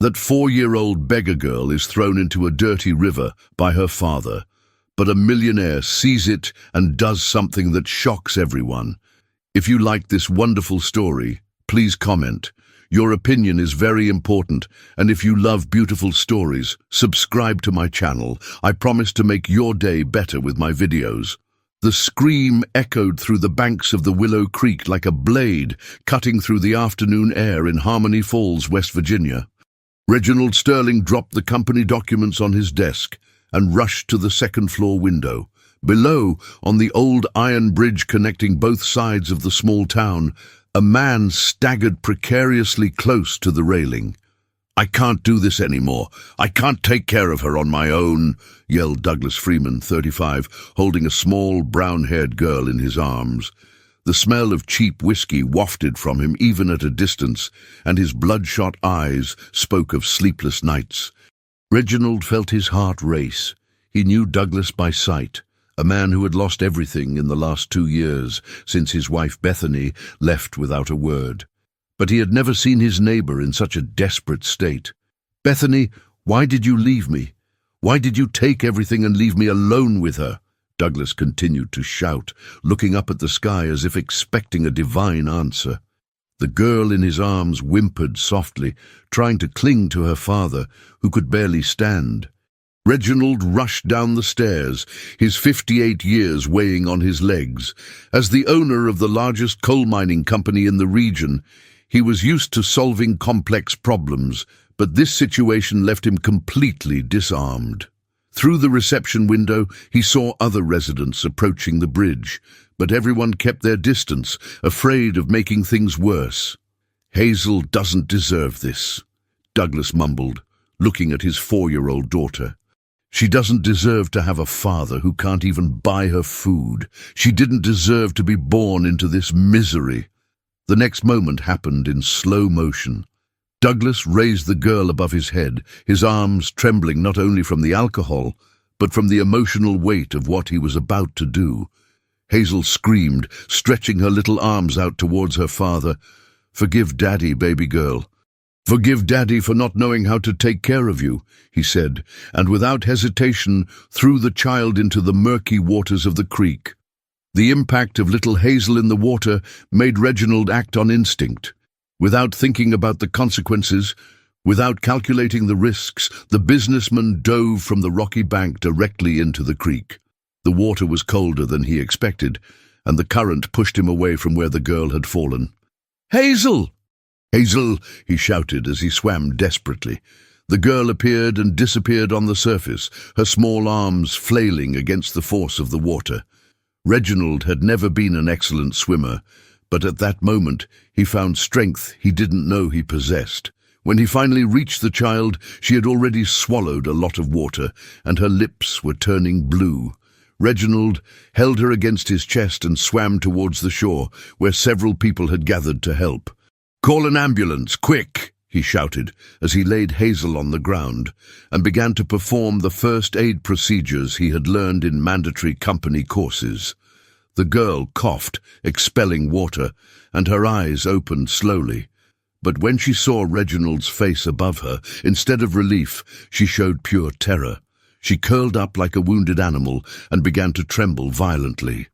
That 4-year-old beggar girl is thrown into a dirty river by her father, but a millionaire sees it and does something that shocks everyone. If you like this wonderful story, please comment. Your opinion is very important, and if you love beautiful stories, subscribe to my channel. I promise to make your day better with my videos. The scream echoed through the banks of the Willow Creek like a blade cutting through the afternoon air in Harmony Falls, West Virginia. Reginald Sterling dropped the company documents on his desk and rushed to the second-floor window. Below, on the old iron bridge connecting both sides of the small town, a man staggered precariously close to the railing. "I can't do this anymore. I can't take care of her on my own," yelled Douglas Freeman, 35, holding a small, brown-haired girl in his arms. The smell of cheap whiskey wafted from him even at a distance, and his bloodshot eyes spoke of sleepless nights. Reginald felt his heart race. He knew Douglas by sight, a man who had lost everything in the last 2 years since his wife Bethany left without a word. But he had never seen his neighbor in such a desperate state. "Bethany, why did you leave me? Why did you take everything and leave me alone with her?" Douglas continued to shout, looking up at the sky as if expecting a divine answer. The girl in his arms whimpered softly, trying to cling to her father, who could barely stand. Reginald rushed down the stairs, his 58 years weighing on his legs. As the owner of the largest coal mining company in the region, he was used to solving complex problems, but this situation left him completely disarmed. Through the reception window, he saw other residents approaching the bridge, but everyone kept their distance, afraid of making things worse. "Hazel doesn't deserve this," Douglas mumbled, looking at his 4-year-old daughter. "She doesn't deserve to have a father who can't even buy her food. She didn't deserve to be born into this misery." The next moment happened in slow motion. Douglas raised the girl above his head, his arms trembling not only from the alcohol, but from the emotional weight of what he was about to do. Hazel screamed, stretching her little arms out towards her father. "Forgive Daddy, baby girl. Forgive Daddy for not knowing how to take care of you," he said, and without hesitation threw the child into the murky waters of the creek. The impact of little Hazel in the water made Reginald act on instinct. Without thinking about the consequences, without calculating the risks, the businessman dove from the rocky bank directly into the creek. The water was colder than he expected, and the current pushed him away from where the girl had fallen. "Hazel! Hazel!" he shouted as he swam desperately. The girl appeared and disappeared on the surface, her small arms flailing against the force of the water. Reginald had never been an excellent swimmer, but at that moment he found strength he didn't know he possessed. When he finally reached the child, she had already swallowed a lot of water, and her lips were turning blue. Reginald held her against his chest and swam towards the shore, where several people had gathered to help. "Call an ambulance, quick!" he shouted, as he laid Hazel on the ground, and began to perform the first aid procedures he had learned in mandatory company courses. The girl coughed, expelling water, and her eyes opened slowly. But when she saw Reginald's face above her, instead of relief, she showed pure terror. She curled up like a wounded animal and began to tremble violently.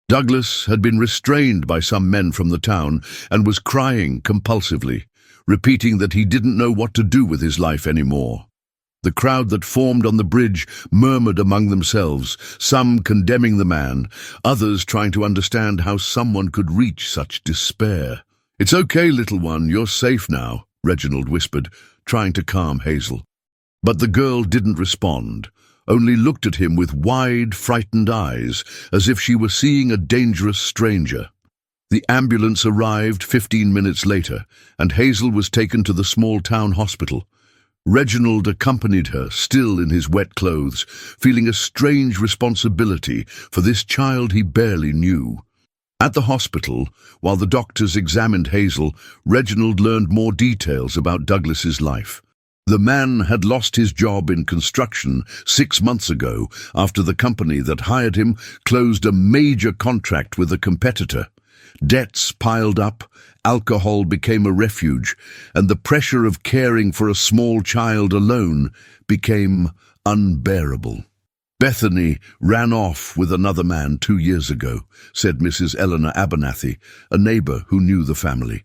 Douglas had been restrained by some men from the town and was crying compulsively, repeating that he didn't know what to do with his life anymore. The crowd that formed on the bridge murmured among themselves, some condemning the man, others trying to understand how someone could reach such despair. "It's okay, little one, you're safe now," Reginald whispered, trying to calm Hazel. But the girl didn't respond, only looked at him with wide, frightened eyes, as if she were seeing a dangerous stranger. The ambulance arrived 15 minutes later, and Hazel was taken to the small town hospital. Reginald accompanied her, still in his wet clothes, feeling a strange responsibility for this child he barely knew. At the hospital, while the doctors examined Hazel, Reginald learned more details about Douglas's life. The man had lost his job in construction 6 months ago after the company that hired him closed a major contract with a competitor. Debts piled up, alcohol became a refuge, and the pressure of caring for a small child alone became unbearable. "Bethany ran off with another man 2 years ago," said Mrs. Eleanor Abernathy, a neighbor who knew the family.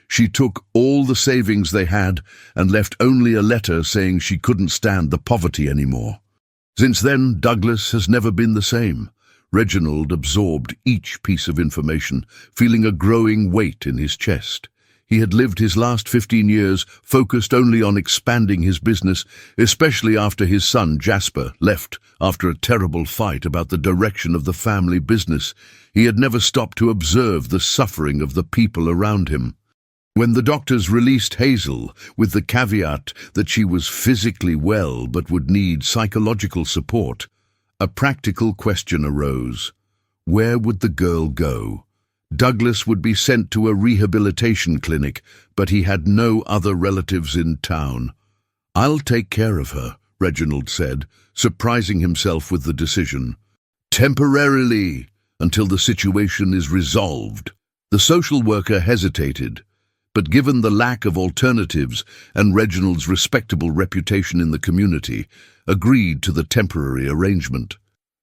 "She took all the savings they had and left only a letter saying she couldn't stand the poverty anymore." Since then, Douglas has never been the same. Reginald absorbed each piece of information, feeling a growing weight in his chest. He had lived his last 15 years focused only on expanding his business, especially after his son Jasper left after a terrible fight about the direction of the family business. He had never stopped to observe the suffering of the people around him. When the doctors released Hazel, with the caveat that she was physically well but would need psychological support, a practical question arose. Where would the girl go? Douglas would be sent to a rehabilitation clinic, but he had no other relatives in town. "I'll take care of her," Reginald said, surprising himself with the decision. "Temporarily, until the situation is resolved." The social worker hesitated, but given the lack of alternatives and Reginald's respectable reputation in the community, agreed to the temporary arrangement.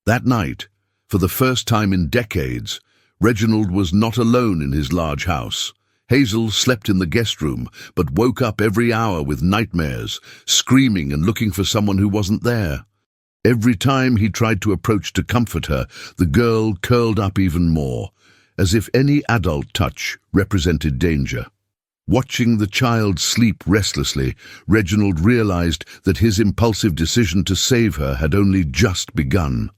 That night, for the first time in decades, Reginald was not alone in his large house. Hazel slept in the guest room, but woke up every hour with nightmares, screaming and looking for someone who wasn't there. Every time he tried to approach to comfort her, the girl curled up even more, as if any adult touch represented danger. Watching the child sleep restlessly, Reginald realized that his impulsive decision to save her had only just begun.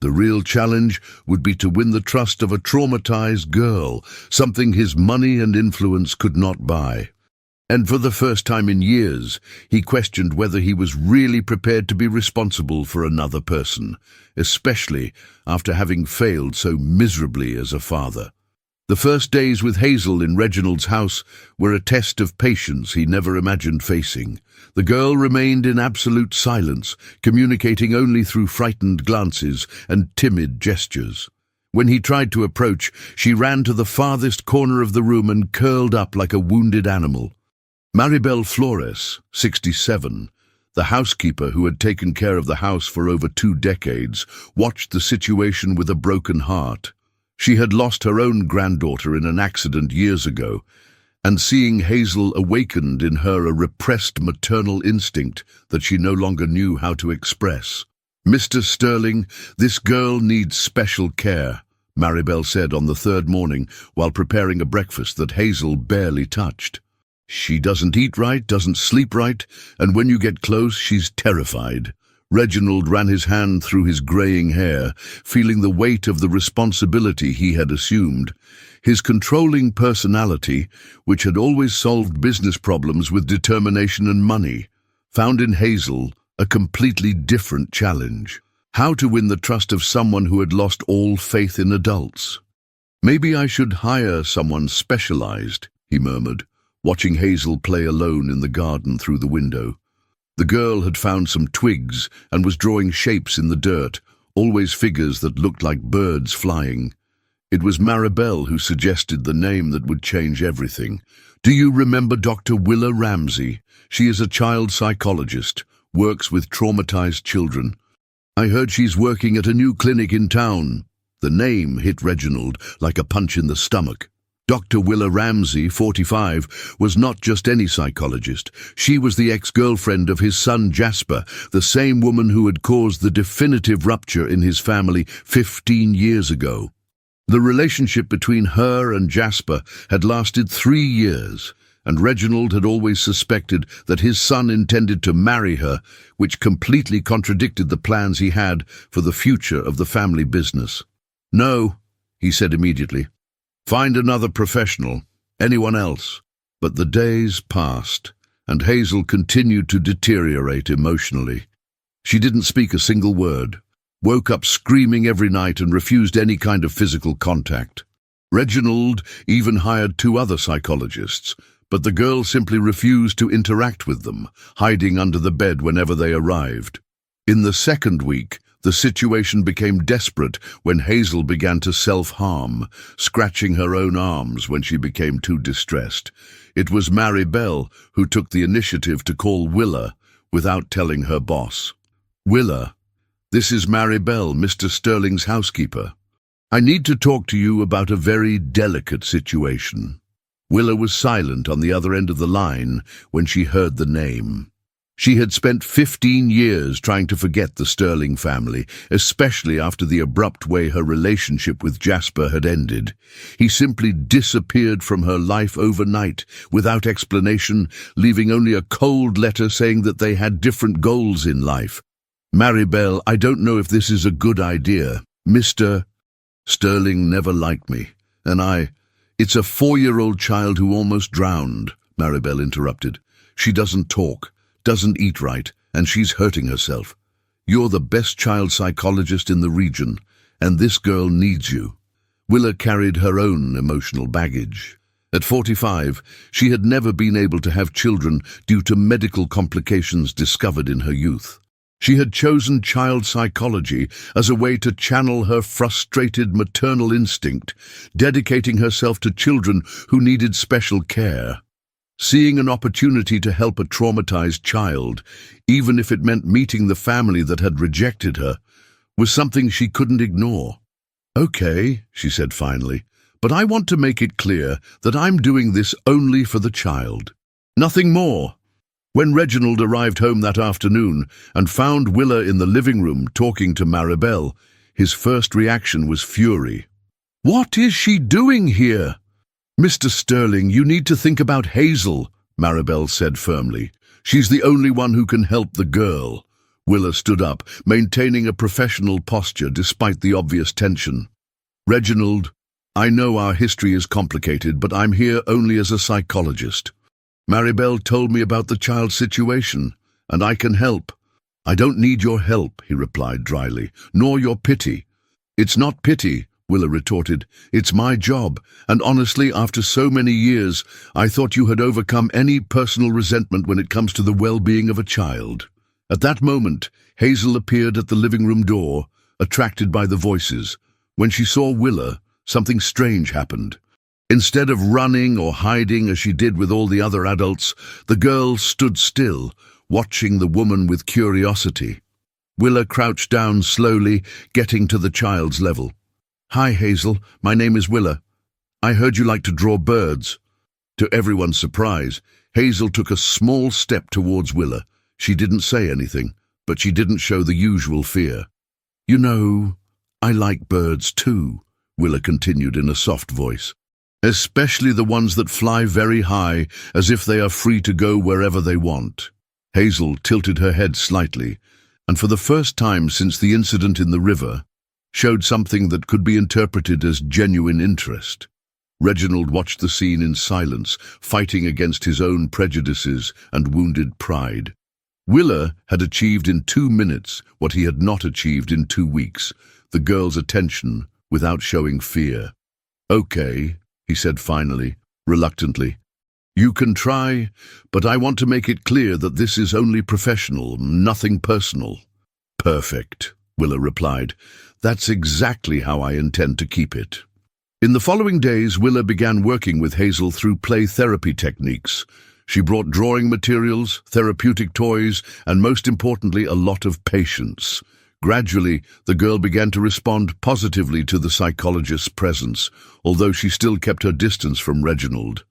The real challenge would be to win the trust of a traumatized girl, something his money and influence could not buy. And for the first time in years, he questioned whether he was really prepared to be responsible for another person, especially after having failed so miserably as a father. The first days with Hazel in Reginald's house were a test of patience he never imagined facing. The girl remained in absolute silence, communicating only through frightened glances and timid gestures. When he tried to approach, she ran to the farthest corner of the room and curled up like a wounded animal. Maribel Flores, 67, the housekeeper who had taken care of the house for over 2 decades, watched the situation with a broken heart. She had lost her own granddaughter in an accident years ago, and seeing Hazel awakened in her a repressed maternal instinct that she no longer knew how to express. "Mr. Sterling, this girl needs special care," Maribel said on the 3rd morning while preparing a breakfast that Hazel barely touched. "She doesn't eat right, doesn't sleep right, and when you get close, she's terrified." Reginald ran his hand through his graying hair, feeling the weight of the responsibility he had assumed. His controlling personality, which had always solved business problems with determination and money, found in Hazel a completely different challenge. How to win the trust of someone who had lost all faith in adults. "Maybe I should hire someone specialized," he murmured, watching Hazel play alone in the garden through the window. The girl had found some twigs and was drawing shapes in the dirt, always figures that looked like birds flying. It was Maribel who suggested the name that would change everything. "Do you remember Dr. Willa Ramsey? She is a child psychologist, works with traumatized children. I heard she's working at a new clinic in town." The name hit Reginald like a punch in the stomach. Dr. Willa Ramsey, 45, was not just any psychologist. She was the ex-girlfriend of his son Jasper, the same woman who had caused the definitive rupture in his family 15 years ago. The relationship between her and Jasper had lasted 3 years, and Reginald had always suspected that his son intended to marry her, which completely contradicted the plans he had for the future of the family business. "No," he said immediately. "Find another professional, anyone else." But the days passed, and Hazel continued to deteriorate emotionally. She didn't speak a single word, woke up screaming every night and refused any kind of physical contact. Reginald even hired 2 other psychologists, but the girl simply refused to interact with them, hiding under the bed whenever they arrived. In the 2nd week, The situation became desperate when Hazel began to self-harm, scratching her own arms when she became too distressed. It was Maribel who took the initiative to call Willa without telling her boss. "Willa, this is Maribel, Mr. Sterling's housekeeper. I need to talk to you about a very delicate situation." Willa was silent on the other end of the line when she heard the name. She had spent 15 years trying to forget the Sterling family, especially after the abrupt way her relationship with Jasper had ended. He simply disappeared from her life overnight, without explanation, leaving only a cold letter saying that they had different goals in life. "Maribel, I don't know if this is a good idea. Mr. Sterling never liked me, and It's a 4-year-old child who almost drowned," Maribel interrupted. "She doesn't talk, doesn't eat right, and she's hurting herself. You're the best child psychologist in the region, and this girl needs you." Willa carried her own emotional baggage. At 45, she had never been able to have children due to medical complications discovered in her youth. She had chosen child psychology as a way to channel her frustrated maternal instinct, dedicating herself to children who needed special care. Seeing an opportunity to help a traumatized child, even if it meant meeting the family that had rejected her, was something she couldn't ignore. "Okay," she said finally, "but I want to make it clear that I'm doing this only for the child. Nothing more." When Reginald arrived home that afternoon and found Willa in the living room talking to Maribel, his first reaction was fury. "What is she doing here?" "Mr. Sterling, you need to think about Hazel," Maribel said firmly. "She's the only one who can help the girl." Willa stood up, maintaining a professional posture despite the obvious tension. "Reginald, I know our history is complicated, but I'm here only as a psychologist. Maribel told me about the child's situation, and I can help." "I don't need your help," he replied dryly, "nor your pity." "It's not pity," Willa retorted. "It's my job, and honestly, after so many years, I thought you had overcome any personal resentment when it comes to the well-being of a child." At that moment, Hazel appeared at the living room door, attracted by the voices. When she saw Willa, something strange happened. Instead of running or hiding as she did with all the other adults, the girl stood still, watching the woman with curiosity. Willa crouched down slowly, getting to the child's level. "Hi, Hazel. My name is Willa. I heard you like to draw birds." To everyone's surprise, Hazel took a small step towards Willa. She didn't say anything, but she didn't show the usual fear. "You know, I like birds too," Willa continued in a soft voice. "Especially the ones that fly very high, as if they are free to go wherever they want." Hazel tilted her head slightly, and for the first time since the incident in the river, showed something that could be interpreted as genuine interest. Reginald watched the scene in silence, fighting against his own prejudices and wounded pride. Willa had achieved in 2 minutes what he had not achieved in 2 weeks, the girl's attention without showing fear. "Okay," he said finally, reluctantly. "You can try, but I want to make it clear that this is only professional, nothing personal." "Perfect," Willa replied. "That's exactly how I intend to keep it." In the following days, Willa began working with Hazel through play therapy techniques. She brought drawing materials, therapeutic toys, and most importantly, a lot of patience. Gradually, the girl began to respond positively to the psychologist's presence, although she still kept her distance from Reginald.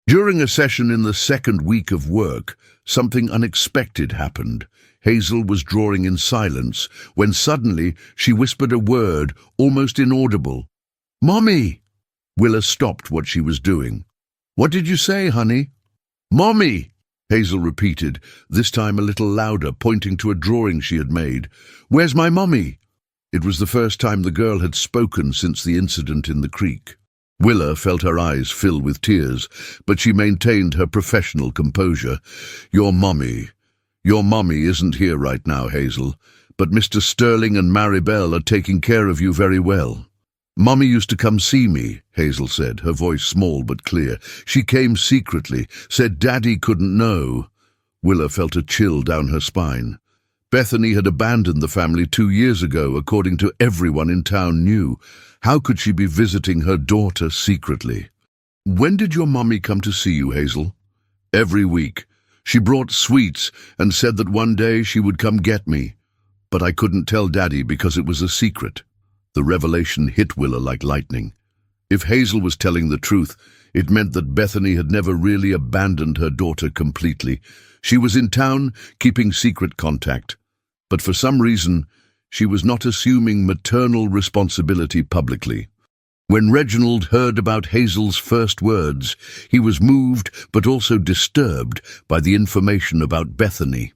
During a session in the second week of work, something unexpected happened. Hazel was drawing in silence, when suddenly she whispered a word, almost inaudible. "Mommy!" Willa stopped what she was doing. "What did you say, honey?" "Mommy!" Hazel repeated, this time a little louder, pointing to a drawing she had made. "Where's my mommy?" It was the first time the girl had spoken since the incident in the creek. Willa felt her eyes fill with tears, but she maintained her professional composure. Your mommy isn't here right now, Hazel, but Mr. Sterling and Maribel are taking care of you very well." "Mommy used to come see me," Hazel said, her voice small but clear. "She came secretly, said Daddy couldn't know." Willa felt a chill down her spine. Bethany had abandoned the family 2 years ago, according to everyone in town knew. How could she be visiting her daughter secretly? "When did your mummy come to see you, Hazel?" "Every week. She brought sweets and said that one day she would come get me. But I couldn't tell Daddy because it was a secret." The revelation hit Willa like lightning. If Hazel was telling the truth, it meant that Bethany had never really abandoned her daughter completely. She was in town, keeping secret contact. But for some reason, she was not assuming maternal responsibility publicly. When Reginald heard about Hazel's first words, he was moved but also disturbed by the information about Bethany.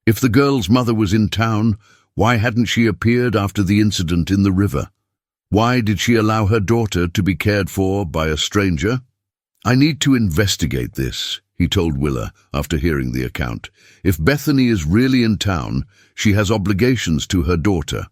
If the girl's mother was in town, why hadn't she appeared after the incident in the river? Why did she allow her daughter to be cared for by a stranger? "I need to investigate this," he told Willa after hearing the account. "If Bethany is really in town, she has obligations to her daughter."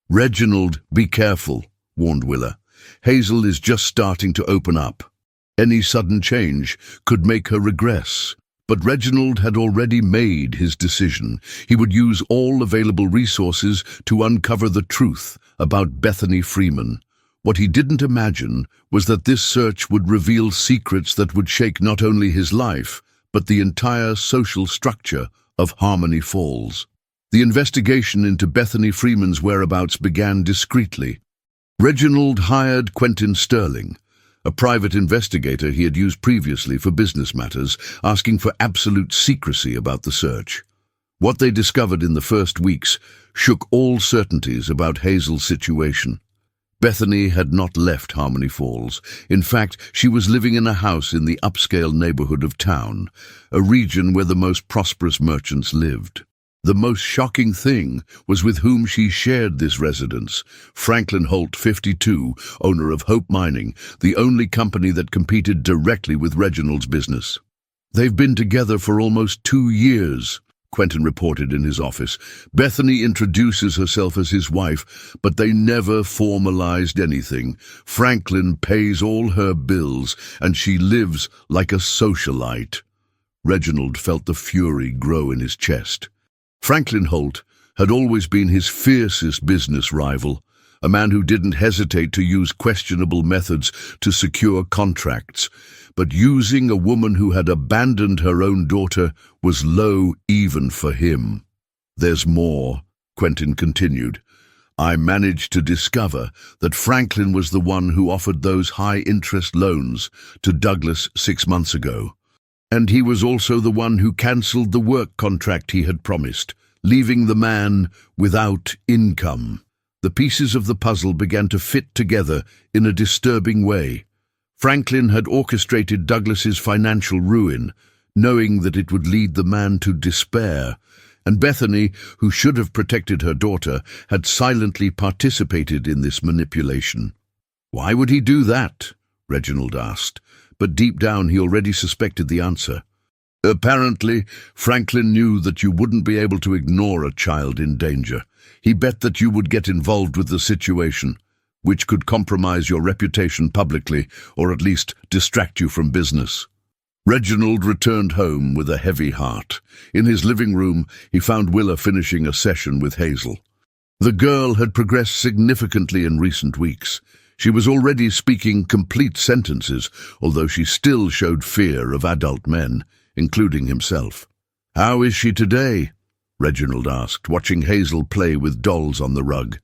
"Reginald, be careful," warned Willa. "Hazel is just starting to open up. Any sudden change could make her regress." But Reginald had already made his decision. He would use all available resources to uncover the truth about Bethany Freeman. What he didn't imagine was that this search would reveal secrets that would shake not only his life, but the entire social structure of Harmony Falls. The investigation into Bethany Freeman's whereabouts began discreetly. Reginald hired Quentin Sterling, a private investigator he had used previously for business matters, asking for absolute secrecy about the search. What they discovered in the first weeks shook all certainties about Hazel's situation. Bethany had not left Harmony Falls. In fact, she was living in a house in the upscale neighborhood of town, a region where the most prosperous merchants lived. The most shocking thing was with whom she shared this residence. Franklin Holt, 52, owner of Hope Mining, the only company that competed directly with Reginald's business. "They've been together for almost 2 years, Quentin reported in his office. "Bethany introduces herself as his wife, but they never formalized anything. Franklin pays all her bills, and she lives like a socialite." Reginald felt the fury grow in his chest. Franklin Holt had always been his fiercest business rival, a man who didn't hesitate to use questionable methods to secure contracts. But using a woman who had abandoned her own daughter was low even for him. "There's more," Quentin continued. "I managed to discover that Franklin was the one who offered those high-interest loans to Douglas 6 months ago. And he was also the one who cancelled the work contract he had promised, leaving the man without income." The pieces of the puzzle began to fit together in a disturbing way. Franklin had orchestrated Douglas's financial ruin, knowing that it would lead the man to despair, and Bethany, who should have protected her daughter, had silently participated in this manipulation. "Why would he do that?" Reginald asked, but deep down he already suspected the answer. "Apparently, Franklin knew that you wouldn't be able to ignore a child in danger. He bet that you would get involved with the situation, which could compromise your reputation publicly, or at least distract you from business." Reginald returned home with a heavy heart. In his living room, he found Willa finishing a session with Hazel. The girl had progressed significantly in recent weeks. She was already speaking complete sentences, although she still showed fear of adult men, including himself. "How is she today?" Reginald asked, watching Hazel play with dolls on the rug.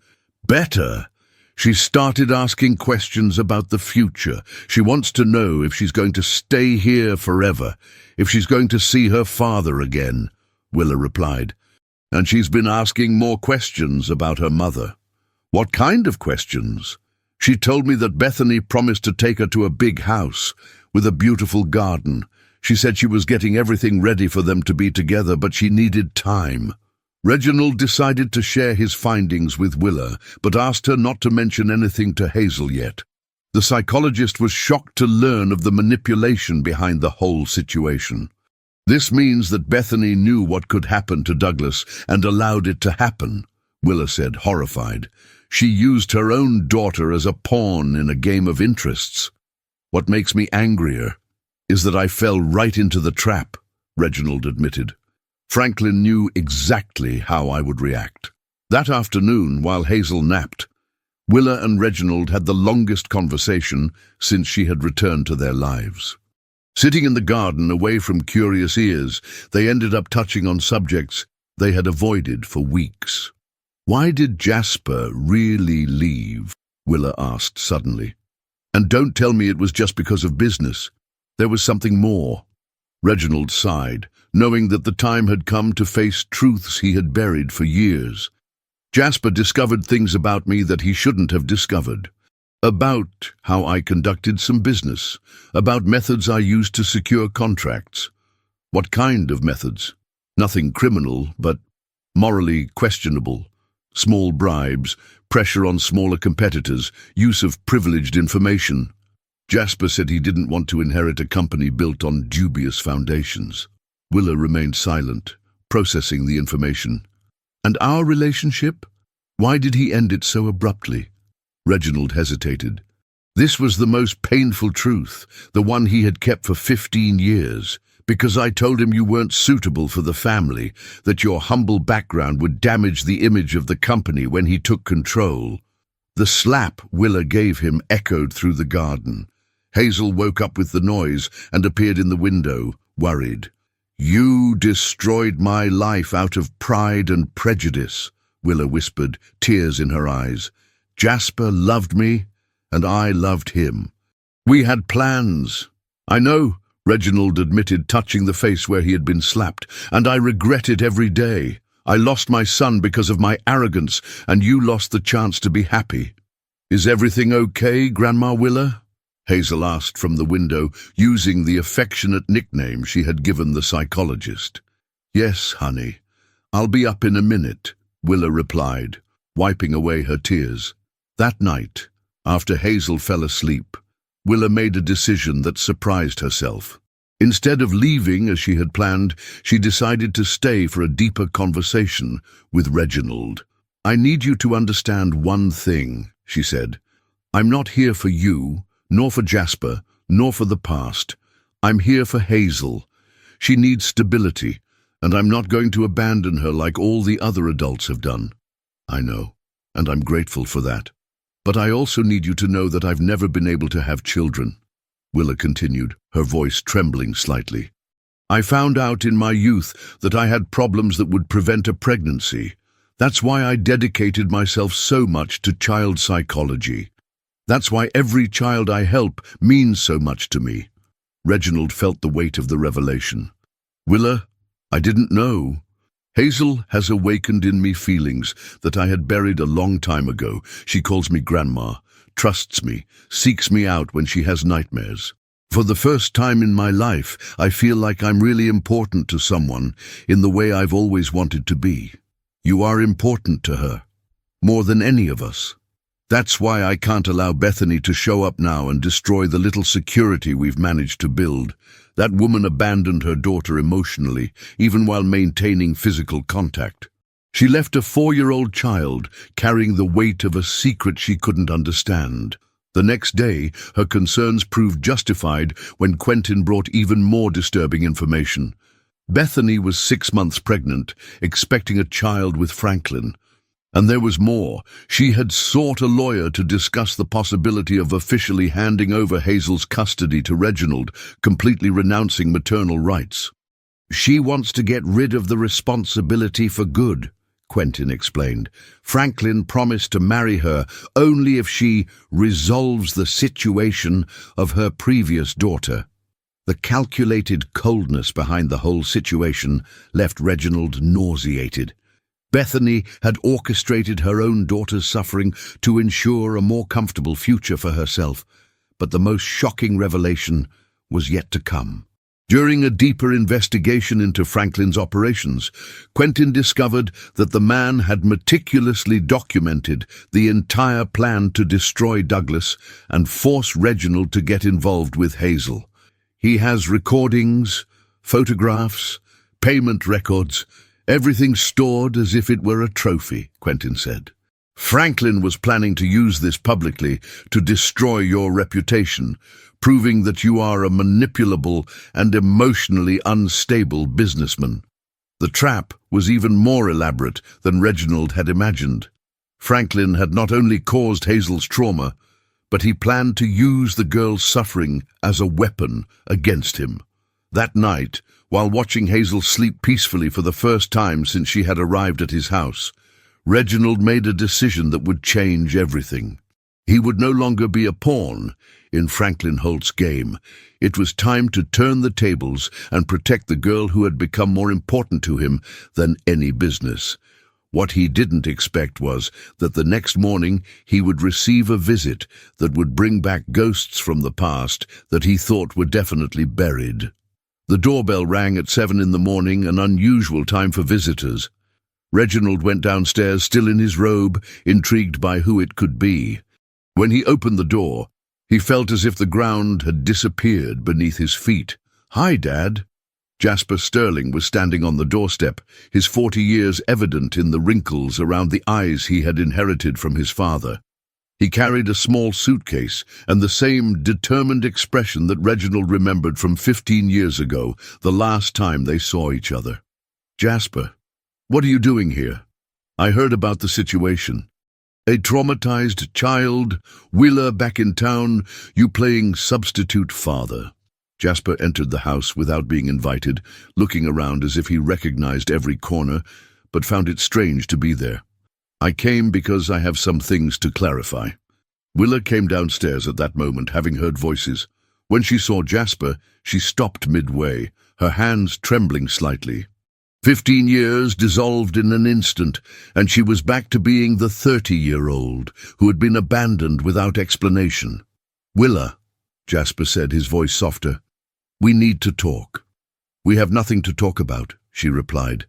"Better. She started asking questions about the future. She wants to know if she's going to stay here forever, if she's going to see her father again," Willa replied. "And she's been asking more questions about her mother." "What kind of questions?" "She told me that Bethany promised to take her to a big house with a beautiful garden. She said she was getting everything ready for them to be together, but she needed time." Reginald decided to share his findings with Willa, but asked her not to mention anything to Hazel yet. The psychologist was shocked to learn of the manipulation behind the whole situation. "This means that Bethany knew what could happen to Douglas and allowed it to happen," Willa said, horrified. "She used her own daughter as a pawn in a game of interests. What makes me angrier is that I fell right into the trap," Reginald admitted. Franklin knew exactly how I would react. That afternoon, while Hazel napped, Willa and Reginald had the longest conversation since she had returned to their lives. Sitting in the garden away from curious ears, they ended up touching on subjects they had avoided for weeks. "Why did Jasper really leave?" Willa asked suddenly. "And don't tell me it was just because of business. There was something more." Reginald sighed, knowing that the time had come to face truths he had buried for years. "Jasper discovered things about me that he shouldn't have discovered. About how I conducted some business, about methods I used to secure contracts." "What kind of methods?" "Nothing criminal, but morally questionable. Small bribes, pressure on smaller competitors, use of privileged information. Jasper said he didn't want to inherit a company built on dubious foundations." Willa remained silent, processing the information. "And our relationship? Why did he end it so abruptly?" Reginald hesitated. This was the most painful truth, the one he had kept for 15 years. "Because I told him you weren't suitable for the family, that your humble background would damage the image of the company when he took control." The slap Willa gave him echoed through the garden. Hazel woke up with the noise and appeared in the window, worried. "You destroyed my life out of pride and prejudice," Willa whispered, tears in her eyes. "Jasper loved me, and I loved him. We had plans." "I know," Reginald admitted, touching the face where he had been slapped, "and I regret it every day. I lost my son because of my arrogance, and you lost the chance to be happy." "Is everything okay, Grandma Willa?" Hazel asked from the window, using the affectionate nickname she had given the psychologist. "Yes, honey. I'll be up in a minute," Willa replied, wiping away her tears. That night, after Hazel fell asleep, Willa made a decision that surprised herself. Instead of leaving as she had planned, she decided to stay for a deeper conversation with Reginald. "I need you to understand one thing," she said. "I'm not here for you, nor for Jasper, nor for the past. I'm here for Hazel. She needs stability, and I'm not going to abandon her like all the other adults have done." "I know, and I'm grateful for that. But I also need you to know that I've never been able to have children," Willa continued, her voice trembling slightly. "I found out in my youth that I had problems that would prevent a pregnancy. That's why I dedicated myself so much to child psychology. That's why every child I help means so much to me." Reginald felt the weight of the revelation. "Willa, I didn't know. Hazel has awakened in me feelings that I had buried a long time ago. She calls me Grandma, trusts me, seeks me out when she has nightmares. For the first time in my life, I feel like I'm really important to someone in the way I've always wanted to be. You are important to her, more than any of us. That's why I can't allow Bethany to show up now and destroy the little security we've managed to build. That woman abandoned her daughter emotionally, even while maintaining physical contact. She left a 4-year-old child carrying the weight of a secret she couldn't understand. The next day, her concerns proved justified when Quentin brought even more disturbing information. Bethany was 6 months pregnant, expecting a child with Franklin. And there was more. She had sought a lawyer to discuss the possibility of officially handing over Hazel's custody to Reginald, completely renouncing maternal rights. "She wants to get rid of the responsibility for good," Quentin explained. "Franklin promised to marry her only if she resolves the situation of her previous daughter." The calculated coldness behind the whole situation left Reginald nauseated. Bethany had orchestrated her own daughter's suffering to ensure a more comfortable future for herself, but the most shocking revelation was yet to come. During a deeper investigation into Franklin's operations, Quentin discovered that the man had meticulously documented the entire plan to destroy Douglas and force Reginald to get involved with Hazel. "He has recordings, photographs, payment records, everything stored as if it were a trophy," Quentin said. "Franklin was planning to use this publicly to destroy your reputation, proving that you are a manipulable and emotionally unstable businessman." The trap was even more elaborate than Reginald had imagined. Franklin had not only caused Hazel's trauma, but he planned to use the girl's suffering as a weapon against him. That night, while watching Hazel sleep peacefully for the first time since she had arrived at his house, Reginald made a decision that would change everything. He would no longer be a pawn in Franklin Holt's game. It was time to turn the tables and protect the girl who had become more important to him than any business. What he didn't expect was that the next morning he would receive a visit that would bring back ghosts from the past that he thought were definitely buried. The doorbell rang at 7 in the morning, an unusual time for visitors. Reginald went downstairs, still in his robe, intrigued by who it could be. When he opened the door, he felt as if the ground had disappeared beneath his feet. "Hi, Dad." Jasper Sterling was standing on the doorstep, his 40 years evident in the wrinkles around the eyes he had inherited from his father. He carried a small suitcase and the same determined expression that Reginald remembered from 15 years ago, the last time they saw each other. "Jasper, what are you doing here? I heard about the situation. A traumatized child, Willa back in town, you playing substitute father." Jasper entered the house without being invited, looking around as if he recognized every corner, but found it strange to be there. "I came because I have some things to clarify." Willa came downstairs at that moment, having heard voices. When she saw Jasper, she stopped midway, her hands trembling slightly. 15 years dissolved in an instant, and she was back to being the 30-year-old who had been abandoned without explanation. "Willa," Jasper said, his voice softer, "we need to talk." "We have nothing to talk about," she replied,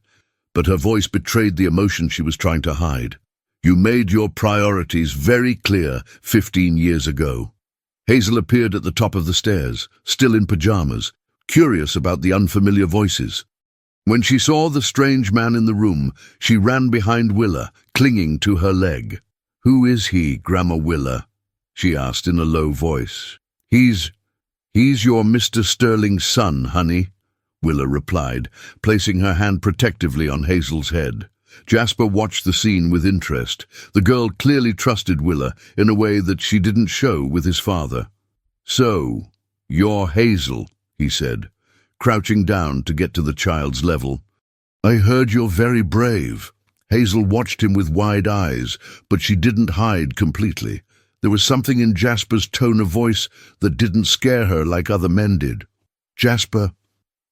but her voice betrayed the emotion she was trying to hide. "You made your priorities very clear 15 years ago." Hazel appeared at the top of the stairs, still in pajamas, curious about the unfamiliar voices. When she saw the strange man in the room, she ran behind Willa, clinging to her leg. "Who is he, Grandma Willa?" she asked in a low voice. He's your Mr. Sterling's son, honey," Willa replied, placing her hand protectively on Hazel's head. Jasper watched the scene with interest. The girl clearly trusted Willa in a way that she didn't show with his father. "So, you're Hazel," he said, crouching down to get to the child's level. "I heard you're very brave." Hazel watched him with wide eyes, but she didn't hide completely. There was something in Jasper's tone of voice that didn't scare her like other men did. "Jasper,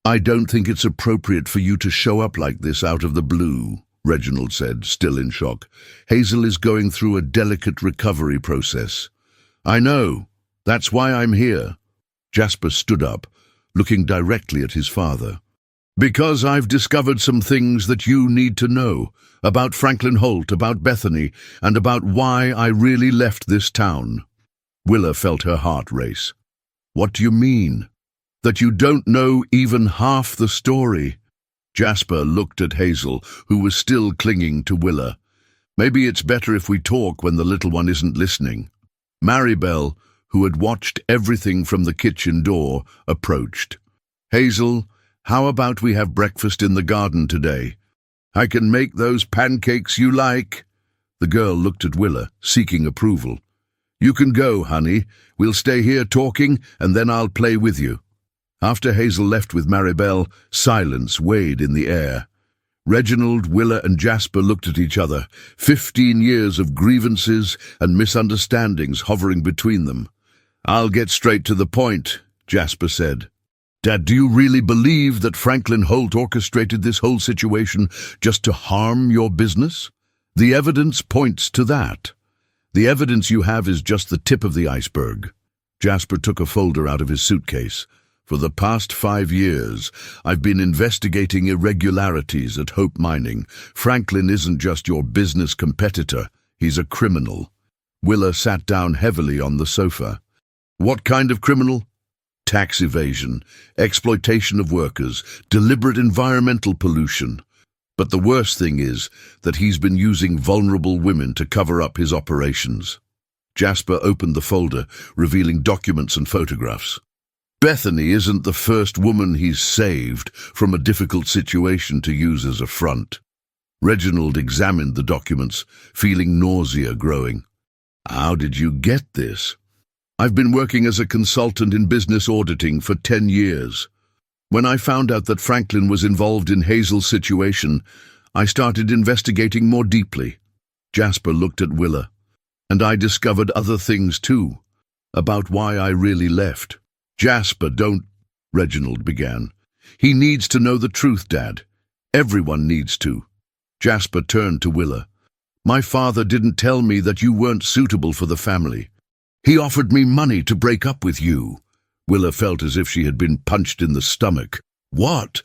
I don't think it's appropriate for you to show up like this out of the blue," Reginald said, still in shock. "Hazel is going through a delicate recovery process." "I know. That's why I'm here." Jasper stood up, looking directly at his father. "Because I've discovered some things that you need to know, about Franklin Holt, about Bethany, and about why I really left this town." Willa felt her heart race. "What do you mean?" "That you don't know even half the story." Jasper looked at Hazel, who was still clinging to Willa. "Maybe it's better if we talk when the little one isn't listening." Maribel, who had watched everything from the kitchen door, approached. "Hazel, how about we have breakfast in the garden today? I can make those pancakes you like." The girl looked at Willa, seeking approval. "You can go, honey. We'll stay here talking, and then I'll play with you." After Hazel left with Maribel, silence weighed in the air. Reginald, Willa, and Jasper looked at each other, 15 years of grievances and misunderstandings hovering between them. "I'll get straight to the point," Jasper said. "Dad, do you really believe that Franklin Holt orchestrated this whole situation just to harm your business? The evidence points to that. The evidence you have is just the tip of the iceberg." Jasper took a folder out of his suitcase. "For the past 5 years, I've been investigating irregularities at Hope Mining. Franklin isn't just your business competitor, he's a criminal." Willa sat down heavily on the sofa. "What kind of criminal?" "Tax evasion, exploitation of workers, deliberate environmental pollution. But the worst thing is that he's been using vulnerable women to cover up his operations." Jasper opened the folder, revealing documents and photographs. Bethany isn't the first woman he's saved from a difficult situation to use as a front. Reginald examined the documents, feeling nausea growing. How did you get this? I've been working as a consultant in business auditing for 10 years. When I found out that Franklin was involved in Hazel's situation, I started investigating more deeply. Jasper looked at Willa. And I discovered other things too, about why I really left. Jasper, don't, Reginald began. He needs to know the truth, Dad. Everyone needs to. Jasper turned to Willa. My father didn't tell me that you weren't suitable for the family. He offered me money to break up with you. Willa felt as if she had been punched in the stomach. What?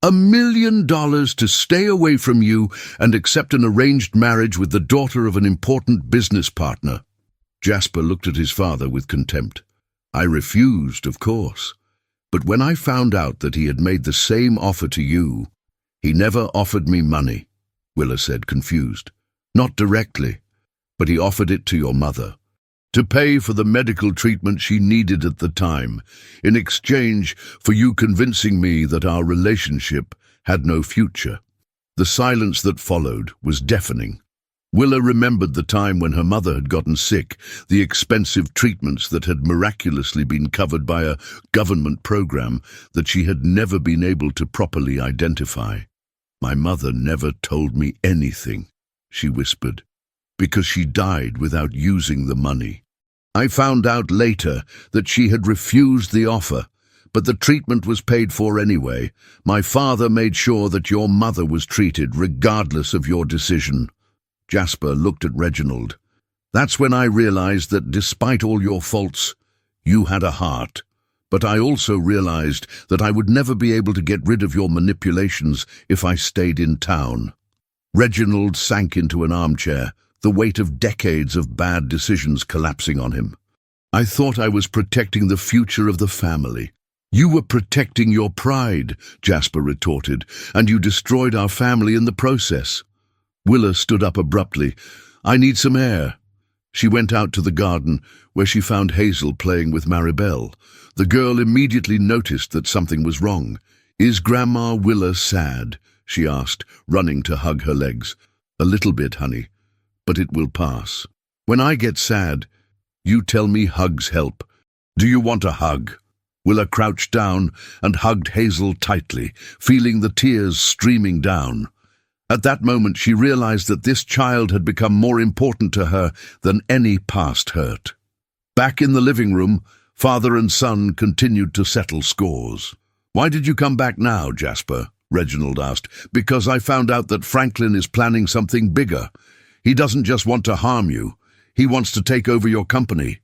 $1 million to stay away from you and accept an arranged marriage with the daughter of an important business partner. Jasper looked at his father with contempt. I refused, of course. But when I found out that he had made the same offer to you, he never offered me money, Willa said, confused. Not directly, but he offered it to your mother, to pay for the medical treatment she needed at the time, in exchange for you convincing me that our relationship had no future. The silence that followed was deafening. Willa remembered the time when her mother had gotten sick, the expensive treatments that had miraculously been covered by a government program that she had never been able to properly identify. My mother never told me anything, she whispered, because she died without using the money. I found out later that she had refused the offer, but the treatment was paid for anyway. My father made sure that your mother was treated regardless of your decision. Jasper looked at Reginald. That's when I realized that despite all your faults, you had a heart. But I also realized that I would never be able to get rid of your manipulations if I stayed in town. Reginald sank into an armchair, the weight of decades of bad decisions collapsing on him. I thought I was protecting the future of the family. You were protecting your pride, Jasper retorted, and you destroyed our family in the process. Willa stood up abruptly. I need some air. She went out to the garden, where she found Hazel playing with Maribel. The girl immediately noticed that something was wrong. Is Grandma Willa sad? She asked, running to hug her legs. A little bit, honey, but it will pass. When I get sad, you tell me hugs help. Do you want a hug? Willa crouched down and hugged Hazel tightly, feeling the tears streaming down. At that moment, she realized that this child had become more important to her than any past hurt. Back in the living room, father and son continued to settle scores. Why did you come back now, Jasper? Reginald asked. Because I found out that Franklin is planning something bigger. He doesn't just want to harm you. He wants to take over your company.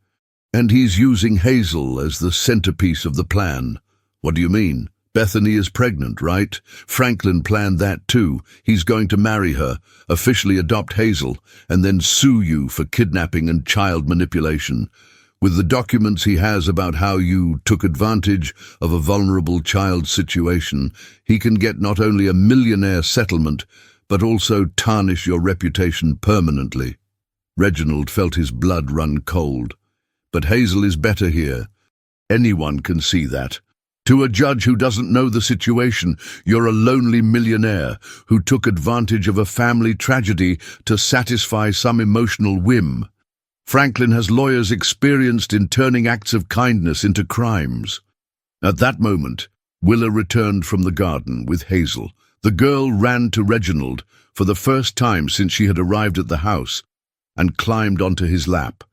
And he's using Hazel as the centerpiece of the plan. What do you mean? Bethany is pregnant, right? Franklin planned that too. He's going to marry her, officially adopt Hazel, and then sue you for kidnapping and child manipulation. With the documents he has about how you took advantage of a vulnerable child's situation, he can get not only a millionaire settlement, but also tarnish your reputation permanently. Reginald felt his blood run cold. But Hazel is better here. Anyone can see that. To a judge who doesn't know the situation, you're a lonely millionaire who took advantage of a family tragedy to satisfy some emotional whim. Franklin has lawyers experienced in turning acts of kindness into crimes. At that moment, Willa returned from the garden with Hazel. The girl ran to Reginald for the first time since she had arrived at the house and climbed onto his lap.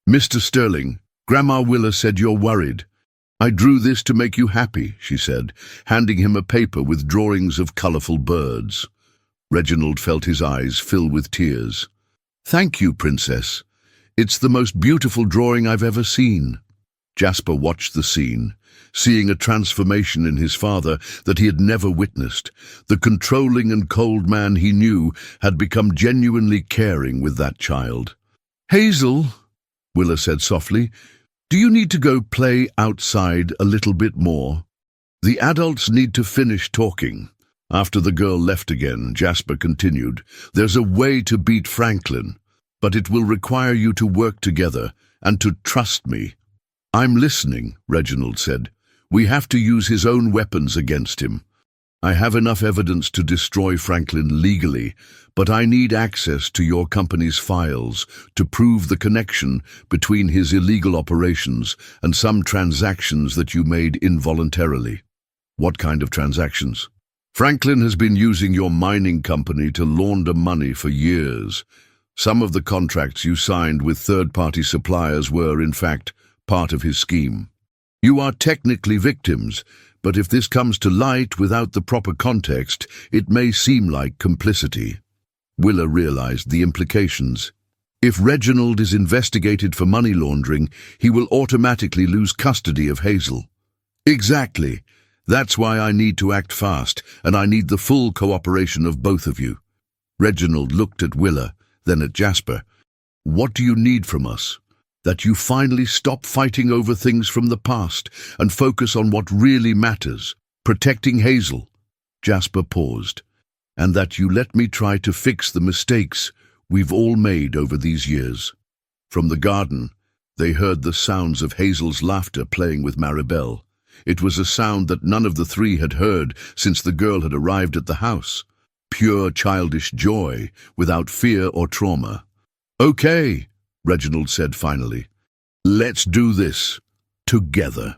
Mr. Sterling, Grandma Willa said you're worried. I drew this to make you happy, she said, handing him a paper with drawings of colorful birds. Reginald felt his eyes fill with tears. Thank you, Princess. It's the most beautiful drawing I've ever seen. Jasper watched the scene, seeing a transformation in his father that he had never witnessed. The controlling and cold man he knew had become genuinely caring with that child. Hazel, Willa said softly, do you need to go play outside a little bit more? The adults need to finish talking. After the girl left again, Jasper continued, there's a way to beat Franklin, but it will require you to work together and to trust me. I'm listening, Reginald said. We have to use his own weapons against him. I have enough evidence to destroy Franklin legally, but I need access to your company's files to prove the connection between his illegal operations and some transactions that you made involuntarily. What kind of transactions? Franklin has been using your mining company to launder money for years. Some of the contracts you signed with third-party suppliers were, in fact, part of his scheme. You are technically victims, but if this comes to light without the proper context, it may seem like complicity. Willa realized the implications. If Reginald is investigated for money laundering, he will automatically lose custody of Hazel. Exactly. That's why I need to act fast, and I need the full cooperation of both of you. Reginald looked at Willa, then at Jasper. What do you need from us? That you finally stop fighting over things from the past and focus on what really matters, protecting Hazel. Jasper paused. And that you let me try to fix the mistakes we've all made over these years. From the garden, they heard the sounds of Hazel's laughter playing with Maribel. It was a sound that none of the three had heard since the girl had arrived at the house. Pure childish joy, without fear or trauma. Okay, Reginald said finally. Let's do this. Together.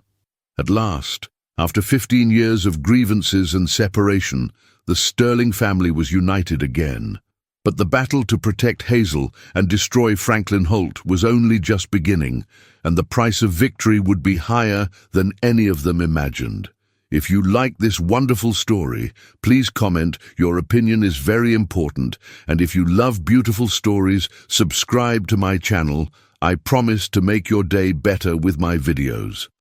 At last, after 15 years of grievances and separation, the Sterling family was united again. But the battle to protect Hazel and destroy Franklin Holt was only just beginning, and the price of victory would be higher than any of them imagined. If you like this wonderful story, please comment. Your opinion is very important, and if you love beautiful stories, subscribe to my channel. I promise to make your day better with my videos.